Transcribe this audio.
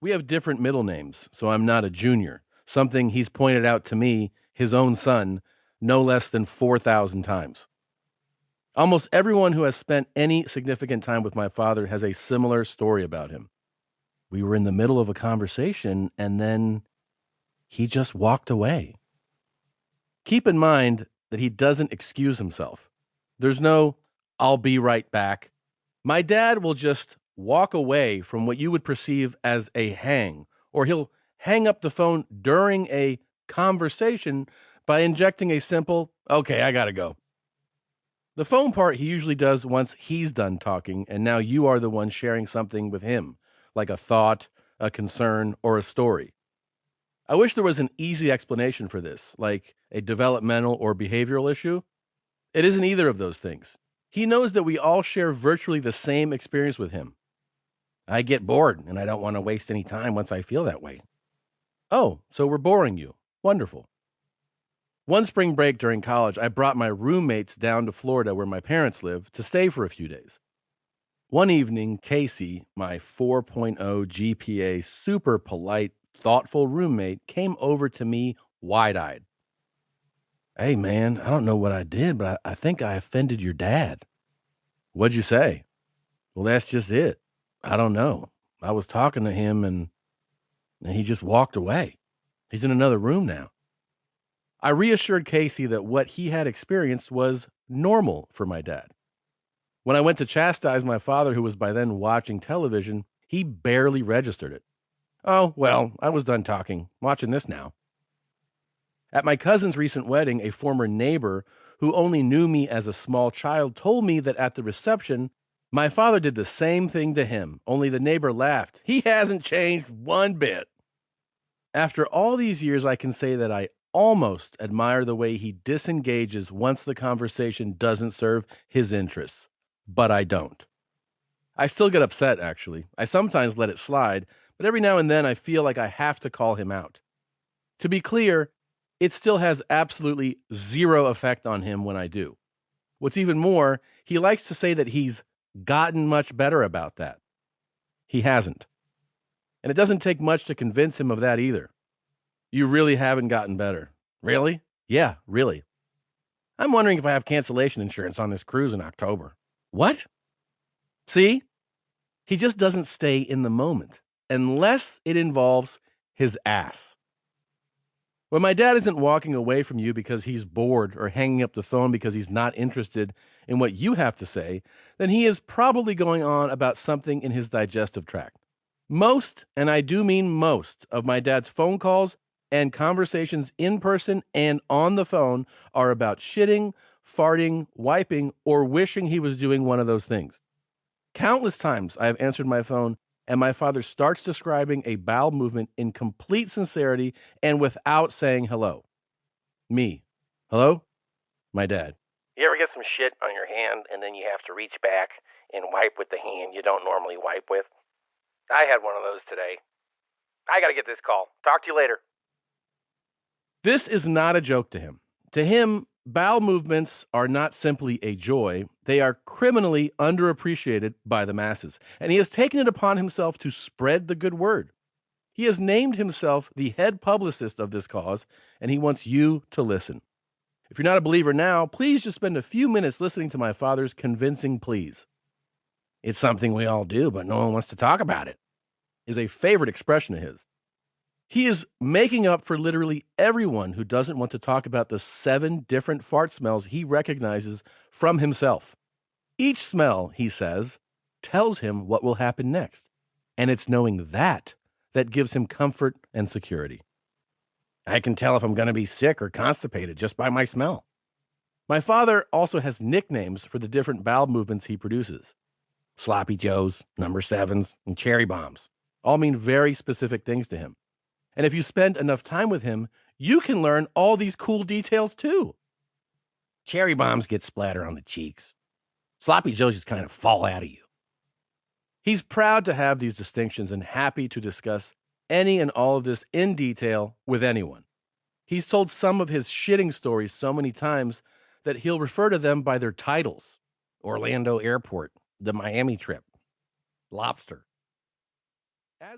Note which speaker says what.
Speaker 1: We have different middle names, so I'm not a junior, something he's pointed out to me, his own son, no less than 4,000 times. Almost everyone who has spent any significant time with my father has a similar story about him. We were in the middle of a conversation, and then he just walked away. Keep in mind that he doesn't excuse himself. There's no, I'll be right back. My dad will just walk away from what you would perceive as a hang, or he'll hang up the phone during a conversation by injecting a simple, okay, I gotta go. The phone part he usually does once he's done talking, and now you are the one sharing something with him, like a thought, a concern, or a story. I wish there was an easy explanation for this, like a developmental or behavioral issue. It isn't either of those things. He knows that we all share virtually the same experience with him. I get bored, and I don't want to waste any time once I feel that way. Oh, so we're boring you. Wonderful. One spring break during college, I brought my roommates down to Florida where my parents live to stay for a few days. One evening, Casey, my 4.0 GPA, super polite, thoughtful roommate, came over to me wide-eyed. Hey, man, I don't know what I did, but I think I offended your dad. What'd you say? Well, that's just it. I don't know. I was talking to him and he just walked away. He's in another room now. I reassured Casey that what he had experienced was normal for my dad. When I went to chastise my father, who was by then watching television, he barely registered it. Oh, well, I was done talking. Watching this now. At my cousin's recent wedding, a former neighbor who only knew me as a small child told me that at the reception, my father did the same thing to him, only the neighbor laughed. He hasn't changed one bit. After all these years, I can say that I almost admire the way he disengages once the conversation doesn't serve his interests, but I don't. I still get upset, actually. I sometimes let it slide, but every now and then I feel like I have to call him out. To be clear, it still has absolutely zero effect on him when I do. What's even more, he likes to say that he's gotten much better about that. He hasn't. And it doesn't take much to convince him of that either. You really haven't gotten better. Really? Yeah, really. I'm wondering if I have cancellation insurance on this cruise in October. What? See? He just doesn't stay in the moment, unless it involves his ass. When my dad isn't walking away from you because he's bored or hanging up the phone because he's not interested in what you have to say, then he is probably going on about something in his digestive tract. Most, and I do mean most, of my dad's phone calls and conversations in person and on the phone are about shitting, farting, wiping, or wishing he was doing one of those things. Countless times I have answered my phone and my father starts describing a bowel movement in complete sincerity and without saying hello. Me. Hello? My dad.
Speaker 2: You ever get some shit on your hand and then you have to reach back and wipe with the hand you don't normally wipe with? I had one of those today. I gotta get this call. Talk to you later.
Speaker 1: This is not a joke to him. To him, bowel movements are not simply a joy, they are criminally underappreciated by the masses, and he has taken it upon himself to spread the good word. He has named himself the head publicist of this cause, and he wants you to listen. If you're not a believer now, please just spend a few minutes listening to my father's convincing pleas. It's something we all do, but no one wants to talk about it, is a favorite expression of his. He is making up for literally everyone who doesn't want to talk about the 7 different fart smells he recognizes from himself. Each smell, he says, tells him what will happen next, and it's knowing that gives him comfort and security. I can tell if I'm going to be sick or constipated just by my smell. My father also has nicknames for the different bowel movements he produces. Sloppy Joes, number 7s, and cherry bombs all mean very specific things to him. And if you spend enough time with him, you can learn all these cool details too. Cherry bombs get splatter on the cheeks. Sloppy Joes just kind of fall out of you. He's proud to have these distinctions and happy to discuss any and all of this in detail with anyone. He's told some of his shitting stories so many times that he'll refer to them by their titles. Orlando Airport, the Miami trip, lobster. As